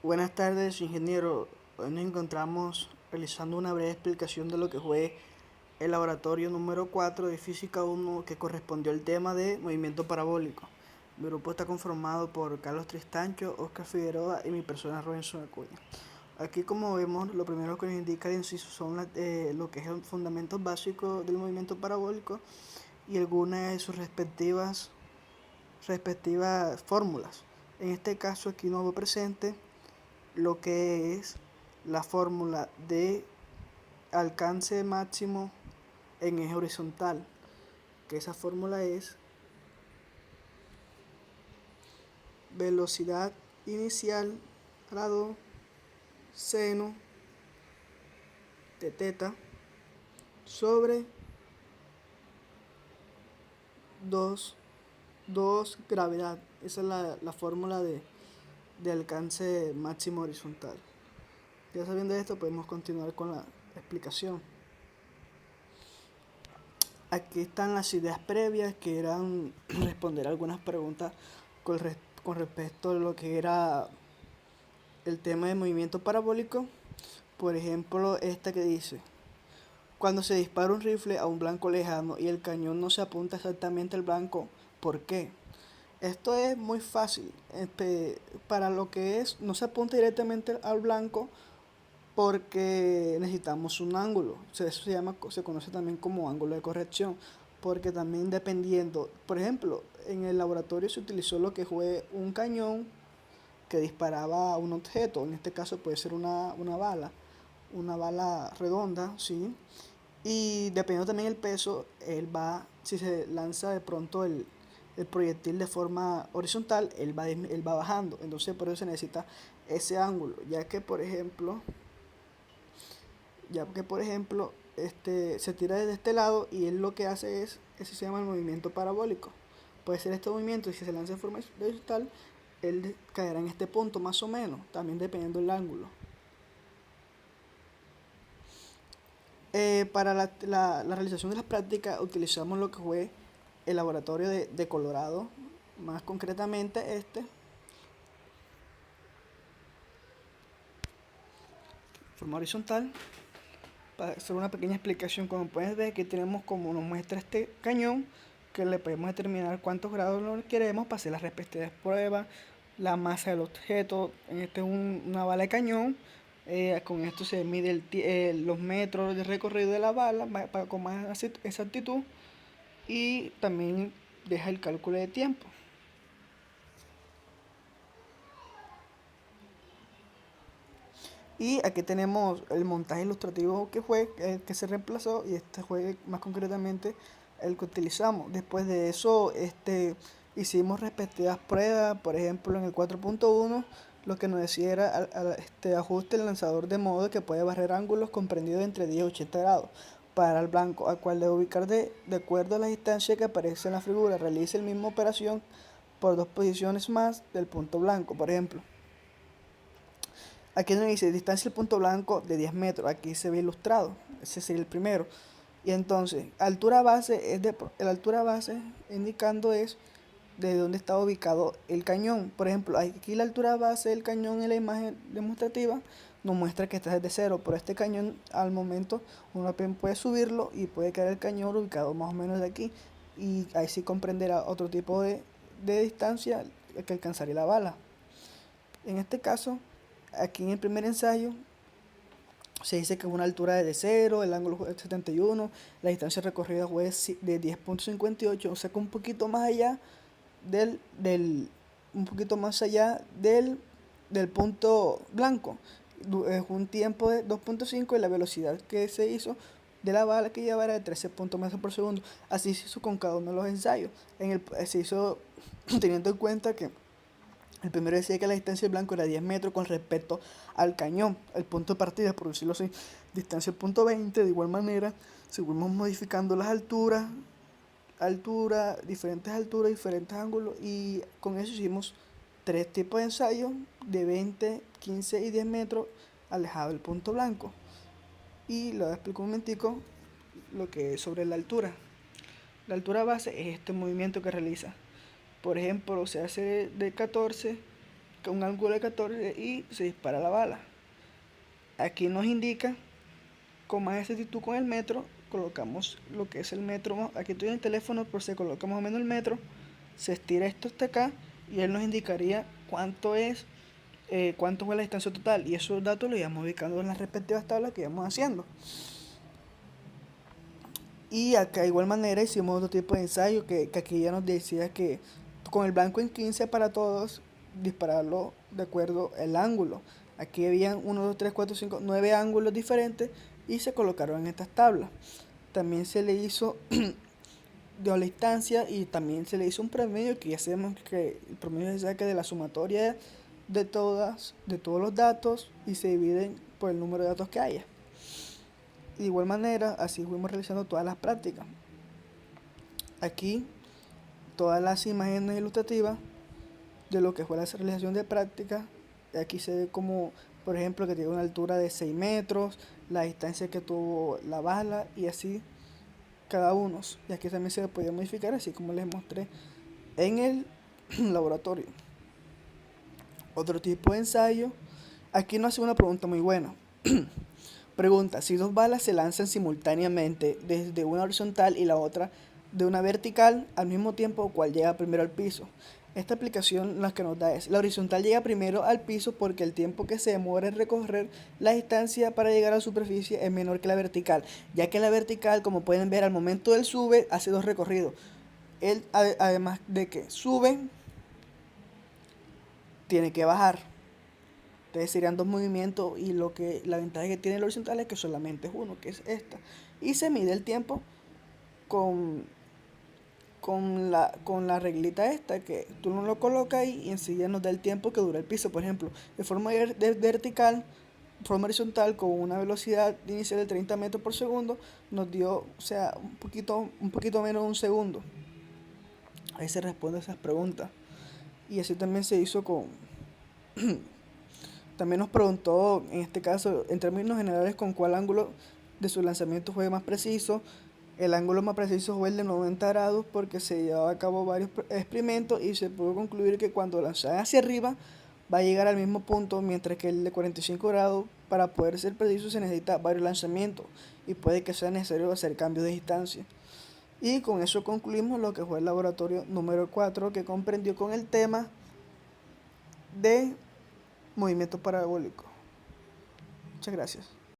Buenas tardes, ingeniero. Hoy nos encontramos realizando una breve explicación de lo que fue el laboratorio número 4 de Física 1 que correspondió al tema de movimiento parabólico. Mi grupo está conformado por Carlos Tristancho, Oscar Figueroa y mi persona Robinson Acuña. Aquí, como vemos, lo primero que nos indica el inciso son lo que es el fundamento básico del movimiento parabólico y algunas de sus respectivas fórmulas. En este caso aquí no hubo presente lo que es la fórmula de alcance máximo en eje horizontal, que esa fórmula es velocidad inicial grado seno de teta sobre 2 gravedad. Esa es la fórmula de alcance máximo horizontal. Ya sabiendo esto, podemos continuar con la explicación. Aquí están las ideas previas, que eran responder algunas preguntas con, con respecto a lo que era el tema de movimiento parabólico. Por ejemplo, esta que dice: cuando se dispara un rifle a un blanco lejano y el cañón no se apunta exactamente al blanco, ¿por qué? Esto es muy fácil. Para lo que es, no se apunta directamente al blanco porque necesitamos un ángulo. Eso se conoce también como ángulo de corrección, porque también dependiendo, por ejemplo, en el laboratorio se utilizó lo que fue un cañón que disparaba a un objeto. En este caso puede ser una bala redonda, ¿sí? Y dependiendo también del peso, si se lanza de pronto el proyectil de forma horizontal, él va bajando. Entonces por eso se necesita ese ángulo, ya que por ejemplo se tira desde este lado y él lo que hace eso se llama el movimiento parabólico. Puede ser este movimiento y si se lanza de forma horizontal, él caerá en este punto más o menos, también dependiendo del ángulo. Para la realización de las prácticas utilizamos lo que fue el laboratorio de Colorado, más concretamente forma horizontal. Para hacer una pequeña explicación, como puedes ver, aquí tenemos como nos muestra este cañón, que le podemos determinar cuántos grados lo queremos para hacer las respectivas pruebas, la masa del objeto. En este es una bala de cañón. Con esto se mide los metros de recorrido de la bala con más exactitud, y también deja el cálculo de tiempo. Y aquí tenemos el montaje ilustrativo que fue el que se reemplazó, y este fue más concretamente el que utilizamos. Después de eso, hicimos respectivas pruebas. Por ejemplo, en el 4.1 lo que nos decía era ajuste el lanzador de modo que puede barrer ángulos comprendidos entre 10 y 80 grados para el blanco, al cual debe ubicar de acuerdo a la distancia que aparece en la figura. Realice la misma operación por 2 posiciones más del punto blanco. Por ejemplo, aquí nos dice distancia del punto blanco de 10 metros. Aquí se ve ilustrado. Ese sería el primero. Y entonces, la altura base indicando es de dónde está ubicado el cañón. Por ejemplo, aquí la altura base del cañón en la imagen demostrativa nos muestra que está desde cero, pero este cañón al momento uno puede subirlo y puede quedar el cañón ubicado más o menos de aquí. Y ahí sí comprenderá otro tipo de distancia que alcanzaría la bala. En este caso, aquí en el primer ensayo se dice que es una altura de 0, el ángulo fue 71, la distancia recorrida fue de 10.58, o sea que un poquito más allá del punto blanco. Es un tiempo de 2.5 y la velocidad que se hizo de la bala que llevaba era de 13 metros por segundo. Así se hizo con cada uno de los ensayos. Se hizo teniendo en cuenta que el primero decía que la distancia del blanco era 10 metros con respecto al cañón, el punto de partida, por decirlo así. Distancia del punto 20, de igual manera, seguimos modificando las diferentes alturas, diferentes ángulos, y con eso hicimos 3 tipos de ensayos de 20, 15 y 10 metros alejado del punto blanco. Y les explico un momentico lo que es sobre la altura. La altura base es este movimiento que realiza. Por ejemplo, se hace de 14 con un ángulo de 14 y se dispara la bala. Aquí nos indica con más exactitud con el metro, colocamos lo que es el metro, aquí estoy en el teléfono, pero se coloca más o menos el metro, se estira esto hasta acá y él nos indicaría cuánto fue la distancia total, y esos datos los íbamos ubicando en las respectivas tablas que íbamos haciendo. Y acá de igual manera hicimos otro tipo de ensayo que aquí ya nos decía que con el blanco en 15 para todos, dispararlo de acuerdo al ángulo. Aquí habían 1, 2, 3, 4, 5, 9 ángulos diferentes y se colocaron en estas tablas. También se le hizo de la instancia y también se le hizo un promedio, que ya sabemos que el promedio se saca de la sumatoria de todos los datos y se dividen por el número de datos que haya. De igual manera, así fuimos realizando todas las prácticas. Aquí, todas las imágenes ilustrativas de lo que fue la realización de prácticas. Aquí se ve como, por ejemplo, que tiene una altura de 6 metros, la distancia que tuvo la bala y así cada uno. Y aquí también se podía modificar, así como les mostré en el laboratorio. Otro tipo de ensayo. Aquí nos hace una pregunta muy buena. Pregunta, si dos balas se lanzan simultáneamente desde una horizontal y la otra de una vertical al mismo tiempo, ¿cuál llega primero al piso? Esta aplicación lo que nos da es, la horizontal llega primero al piso porque el tiempo que se demora en recorrer la distancia para llegar a la superficie es menor que la vertical, ya que la vertical, como pueden ver, al momento del sube hace dos recorridos. Él, además de que sube, tiene que bajar. Entonces serían dos movimientos y la ventaja que tiene el horizontal es que solamente es uno, que es esta. Y se mide el tiempo con, con la reglita esta, que tú no lo colocas ahí y enseguida nos da el tiempo que dura el piso. Por ejemplo, de forma vertical, de forma horizontal, con una velocidad inicial de 30 metros por segundo, nos dio, o sea, un poquito menos de un segundo. Ahí se responde a esas preguntas. Y así también se hizo con... También nos preguntó, en este caso, en términos generales, con cuál ángulo de su lanzamiento fue más preciso. El ángulo más preciso fue el de 90 grados porque se llevaba a cabo varios experimentos y se pudo concluir que cuando lanzan hacia arriba va a llegar al mismo punto, mientras que el de 45 grados, para poder ser preciso, se necesita varios lanzamientos y puede que sea necesario hacer cambios de distancia. Y con eso concluimos lo que fue el laboratorio número 4, que comprendió con el tema de movimiento parabólico. Muchas gracias.